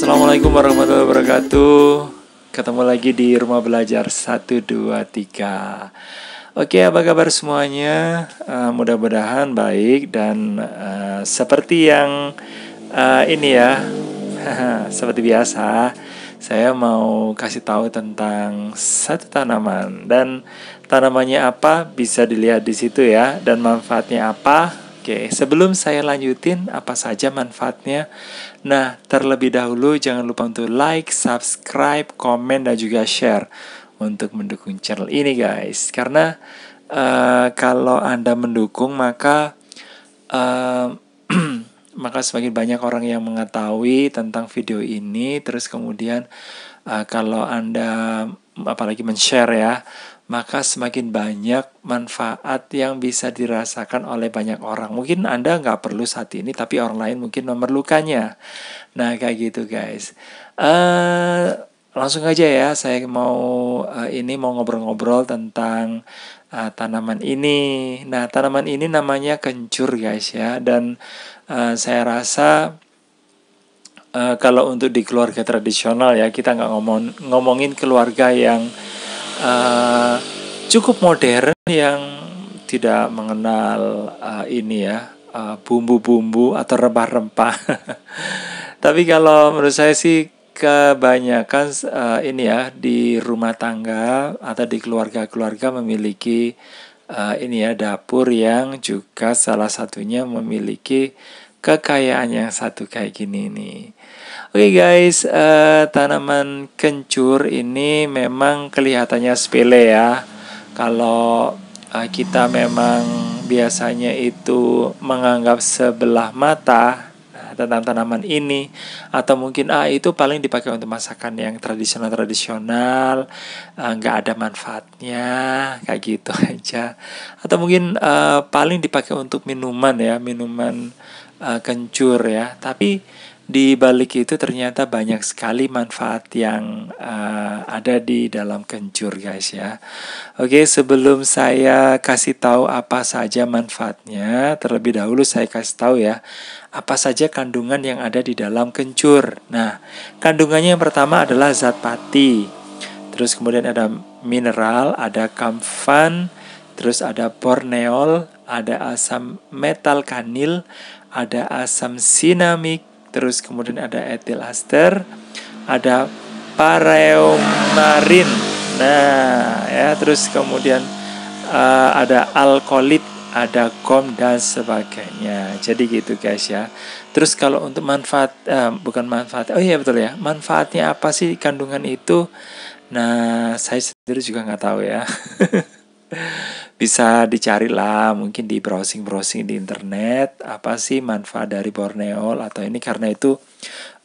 Assalamualaikum warahmatullahi wabarakatuh. Ketemu lagi di Rumah Belajar 123. Oke, apa kabar semuanya? Mudah-mudahan baik dan seperti yang ini ya, seperti biasa, saya mau kasih tahu tentang satu tanaman dan tanamannya apa bisa dilihat di situ ya, dan manfaatnya apa. Oke, sebelum saya lanjutin apa saja manfaatnya, nah terlebih dahulu jangan lupa untuk like, subscribe, komen, dan juga share untuk mendukung channel ini guys. Karena kalau Anda mendukung maka maka semakin banyak orang yang mengetahui tentang video ini. Terus kemudian kalau Anda apalagi men-share ya, maka semakin banyak manfaat yang bisa dirasakan oleh banyak orang. Mungkin Anda nggak perlu saat ini, tapi orang lain mungkin memerlukannya. Nah, kayak gitu guys. Langsung aja ya, saya mau ngobrol-ngobrol tentang tanaman ini. Nah, tanaman ini namanya kencur guys ya. Dan saya rasa kalau untuk di keluarga tradisional ya, kita nggak ngomongin keluarga yang cukup modern yang tidak mengenal ini ya, bumbu-bumbu atau rempah-rempah. Tapi kalau menurut saya sih kebanyakan ini ya, di rumah tangga atau di keluarga-keluarga memiliki ini ya, dapur yang juga salah satunya memiliki kekayaan yang satu kayak gini nih. Oke guys, tanaman kencur ini memang kelihatannya sepele ya. Kalau kita memang biasanya itu menganggap sebelah mata tentang tanaman ini, atau mungkin itu paling dipakai untuk masakan yang tradisional, nggak ada manfaatnya, kayak gitu aja. Atau mungkin paling dipakai untuk minuman ya, minuman kencur ya. Tapi di balik itu ternyata banyak sekali manfaat yang ada di dalam kencur guys ya. Oke, sebelum saya kasih tahu apa saja manfaatnya, terlebih dahulu saya kasih tahu ya, apa saja kandungan yang ada di dalam kencur. Nah, kandungannya yang pertama adalah zat pati. Terus kemudian ada mineral, ada kamfan, terus ada borneol, ada asam metalkanil, ada asam sinamik, terus kemudian ada etil aster, ada pareomarin. Nah, ya, terus kemudian ada alkolit, ada gom dan sebagainya. Jadi gitu guys ya. Terus kalau untuk manfaat, bukan manfaat. Oh iya betul ya. Manfaatnya apa sih kandungan itu? Nah, saya sendiri juga nggak tahu ya. Bisa dicari lah, mungkin di browsing di internet, apa sih manfaat dari borneol atau ini, karena itu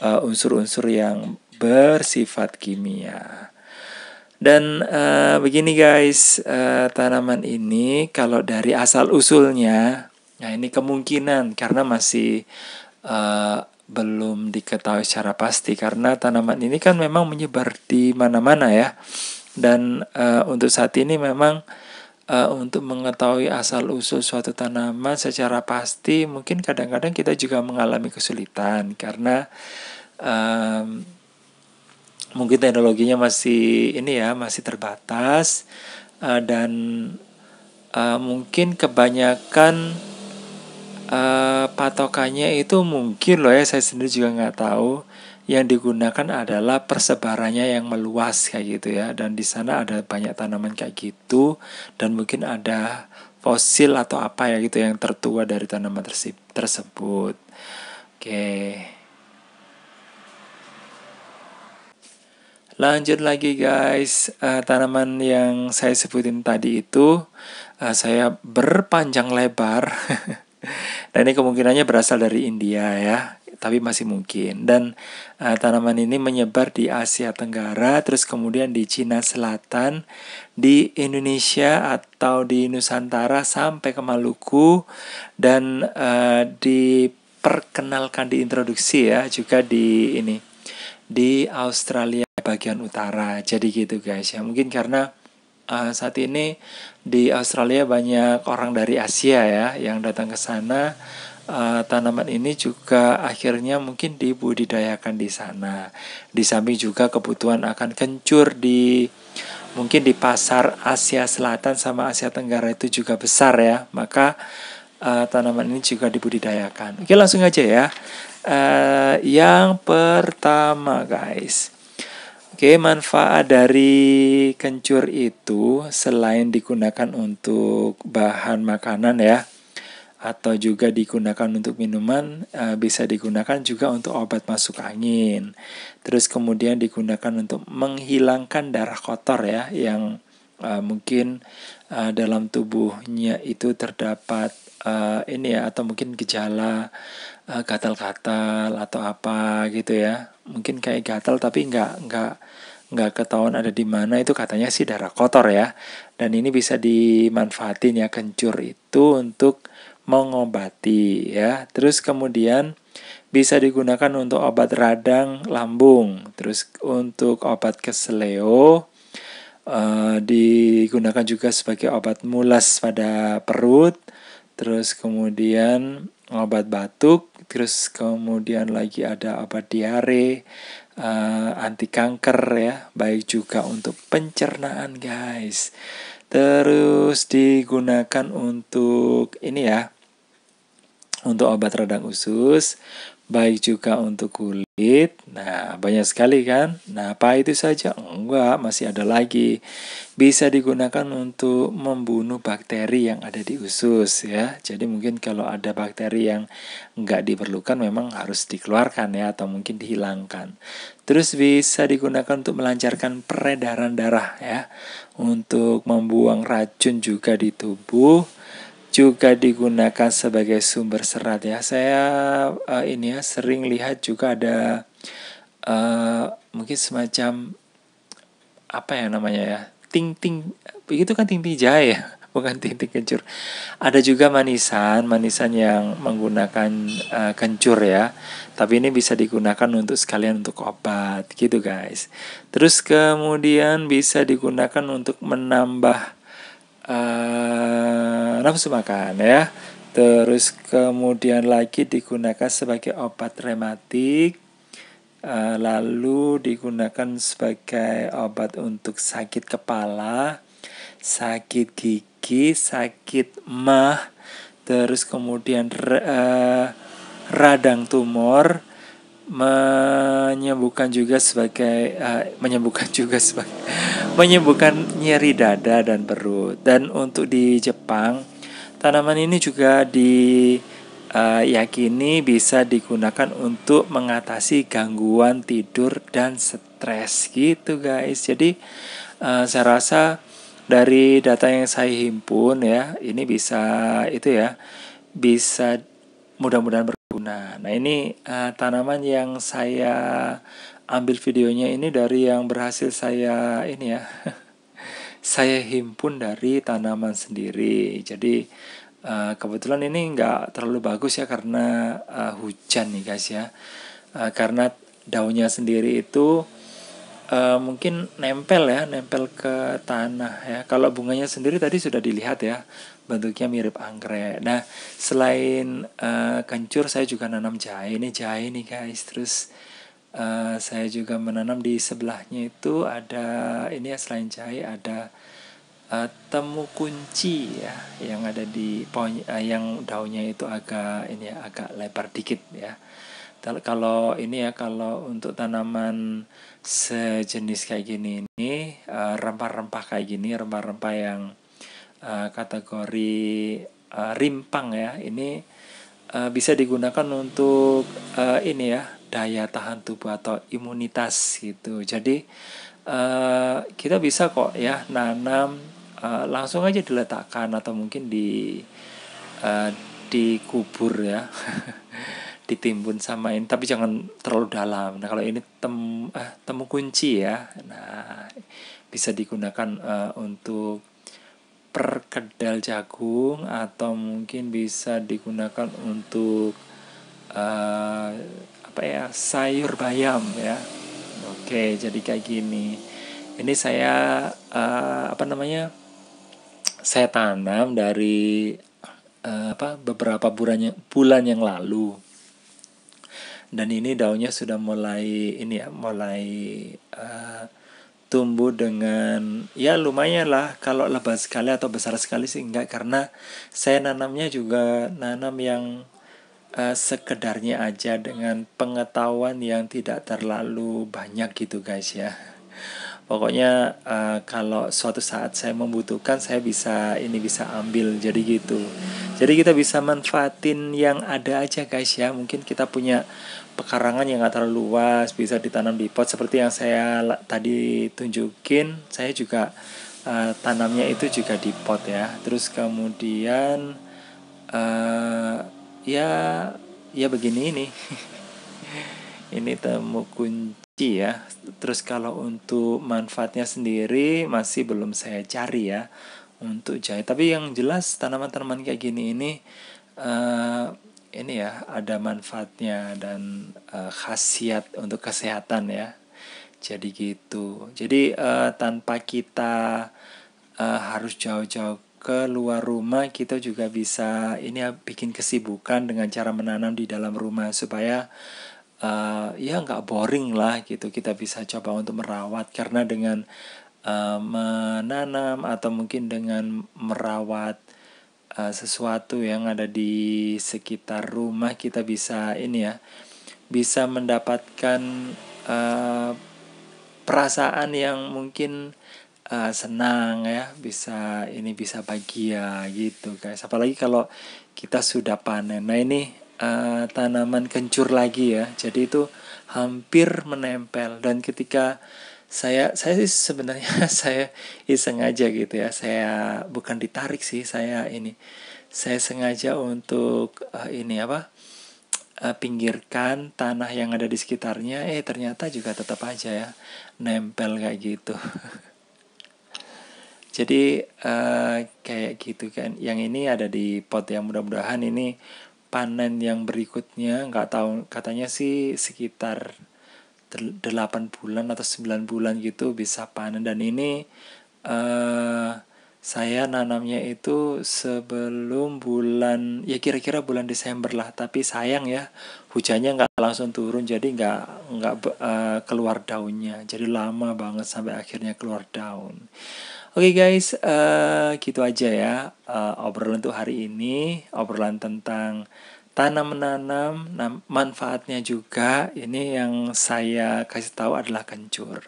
unsur-unsur yang bersifat kimia. Dan begini guys, tanaman ini kalau dari asal usulnya, nah ini kemungkinan karena masih belum diketahui secara pasti, karena tanaman ini kan memang menyebar di mana-mana ya. Dan untuk saat ini memang untuk mengetahui asal-usul suatu tanaman secara pasti mungkin kadang-kadang kita juga mengalami kesulitan karena mungkin teknologinya masih ini ya, masih terbatas, dan mungkin kebanyakan patokannya itu mungkin loh ya, saya sendiri juga nggak tahu, yang digunakan adalah persebarannya yang meluas kayak gitu ya, dan di sana ada banyak tanaman kayak gitu, dan mungkin ada fosil atau apa ya gitu yang tertua dari tanaman tersebut. Oke, lanjut lagi guys, tanaman yang saya sebutin tadi itu saya berpanjang lebar. Dan ini kemungkinannya berasal dari India ya, tapi masih mungkin. Dan tanaman ini menyebar di Asia Tenggara, terus kemudian di Cina Selatan, di Indonesia atau di Nusantara sampai ke Maluku, dan diperkenalkan, diintroduksi ya juga di Australia bagian utara. Jadi gitu guys ya, mungkin karena saat ini di Australia banyak orang dari Asia ya yang datang ke sana tanaman ini juga akhirnya mungkin dibudidayakan di sana. Di samping juga kebutuhan akan kencur mungkin di pasar Asia Selatan sama Asia Tenggara itu juga besar ya. Maka tanaman ini juga dibudidayakan. Oke, langsung aja ya. Yang pertama guys, oke, manfaat dari kencur itu selain digunakan untuk bahan makanan ya, atau juga digunakan untuk minuman, bisa digunakan juga untuk obat masuk angin. Terus kemudian digunakan untuk menghilangkan darah kotor ya, yang mungkin dalam tubuhnya itu terdapat ini ya, atau mungkin gejala gatal-gatal atau apa gitu ya. Mungkin kayak gatal tapi nggak ketahuan ada di mana, itu katanya sih darah kotor ya. Dan ini bisa dimanfaatin ya, kencur itu untuk mengobati ya. Terus kemudian bisa digunakan untuk obat radang lambung. Terus untuk obat keseleo, digunakan juga sebagai obat mulas pada perut. Terus kemudian obat batuk. Terus kemudian lagi ada obat diare, anti kanker ya, baik juga untuk pencernaan guys. Terus digunakan untuk ini ya, untuk obat radang usus, baik juga untuk kulit. Nah, banyak sekali kan. Nah, apa itu saja? Enggak, masih ada lagi. Bisa digunakan untuk membunuh bakteri yang ada di usus ya. Jadi mungkin kalau ada bakteri yang enggak diperlukan memang harus dikeluarkan ya, atau mungkin dihilangkan. Terus bisa digunakan untuk melancarkan peredaran darah ya, untuk membuang racun juga di tubuh. Juga digunakan sebagai sumber serat ya. Saya ini ya sering lihat juga ada mungkin semacam apa ya namanya ya, ting-ting, begitu kan, ting-ting jahe ya, bukan ting-ting kencur. Ada juga manisan yang menggunakan kencur ya. Tapi ini bisa digunakan untuk sekalian untuk obat gitu guys. Terus kemudian bisa digunakan untuk menambah nafsu makan ya. Terus kemudian lagi digunakan sebagai obat rematik, lalu digunakan sebagai obat untuk sakit kepala, sakit gigi, sakit mah, terus kemudian radang tumor, menyembuhkan nyeri dada dan perut. Dan untuk di Jepang, tanaman ini juga diyakini bisa digunakan untuk mengatasi gangguan tidur dan stres gitu guys. Jadi saya rasa dari data yang saya himpun ya, ini bisa mudah-mudahan berguna. Nah, ini tanaman yang saya ambil videonya ini dari yang berhasil saya ini ya saya himpun dari tanaman sendiri. Jadi kebetulan ini nggak terlalu bagus ya, karena hujan nih guys ya. Karena daunnya sendiri itu mungkin nempel ke tanah ya. Kalau bunganya sendiri tadi sudah dilihat ya, bentuknya mirip anggrek. Nah, selain kencur, saya juga nanam jahe. Ini jahe nih guys. Terus saya juga menanam di sebelahnya itu ada ini ya, selain jahe ada temu kunci ya, yang ada di pohon, yang daunnya itu agak lebar dikit ya. Kalau untuk tanaman sejenis kayak gini ini, rempah-rempah kayak gini, rempah-rempah yang kategori rimpang ya, ini bisa digunakan untuk ini ya, daya tahan tubuh atau imunitas gitu. Jadi kita bisa kok ya nanam, langsung aja diletakkan atau mungkin dikubur ya. Ditimbun samain, tapi jangan terlalu dalam. Nah, kalau ini temu kunci ya. Nah, bisa digunakan untuk perkedel jagung, atau mungkin bisa digunakan untuk sayur bayam ya. Oke, jadi kayak gini. Ini saya saya tanam dari beberapa bulan yang lalu. Dan ini daunnya sudah mulai ini ya, mulai tumbuh dengan ya lumayan lah. Kalau lebat sekali atau besar sekali sih enggak, karena saya nanamnya juga nanam yang sekedarnya aja dengan pengetahuan yang tidak terlalu banyak gitu guys ya. Pokoknya kalau suatu saat saya membutuhkan, saya bisa ambil, jadi gitu. Jadi kita bisa manfaatin yang ada aja guys ya. Mungkin kita punya pekarangan yang gak terlalu luas, bisa ditanam di pot seperti yang saya tadi tunjukin. Saya juga tanamnya itu juga di pot ya. Terus kemudian ya begini ini. Ini temu kunci ya. Terus kalau untuk manfaatnya sendiri masih belum saya cari ya untuk jahit. Tapi yang jelas tanaman-tanaman kayak gini ini ya ada manfaatnya dan khasiat untuk kesehatan ya. Jadi gitu. Jadi tanpa kita harus jauh-jauh ke luar rumah, kita juga bisa ini ya, bikin kesibukan dengan cara menanam di dalam rumah supaya ya nggak boring lah gitu. Kita bisa coba untuk merawat, karena dengan menanam atau mungkin dengan merawat sesuatu yang ada di sekitar rumah, kita bisa ini ya, bisa mendapatkan perasaan yang mungkin senang ya, bisa bahagia gitu guys. Apalagi kalau kita sudah panen. Nah ini tanaman kencur lagi ya, jadi itu hampir menempel. Dan ketika saya sih sebenarnya saya iseng aja gitu ya, saya bukan ditarik sih, saya sengaja untuk pinggirkan tanah yang ada di sekitarnya, ternyata juga tetap aja ya nempel kayak gitu. Jadi kayak gitu kan. Yang ini ada di pot yang mudah-mudahan ini panen yang berikutnya, nggak tahu, katanya sih sekitar 8 bulan atau 9 bulan gitu bisa panen. Dan ini saya nanamnya itu sebelum bulan, ya kira-kira bulan Desember lah. Tapi sayang ya, hujannya nggak langsung turun, jadi nggak keluar daunnya. Jadi lama banget sampai akhirnya keluar daun. Oke guys, gitu aja ya obrolan untuk hari ini. Obrolan tentang tanam menanam, manfaatnya juga. Ini yang saya kasih tahu adalah kencur.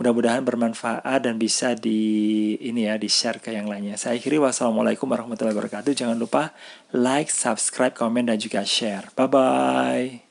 Mudah-mudahan bermanfaat dan bisa di-share ke yang lainnya. Saya akhiri, wassalamualaikum warahmatullahi wabarakatuh. Jangan lupa like, subscribe, komen, dan juga share. Bye bye.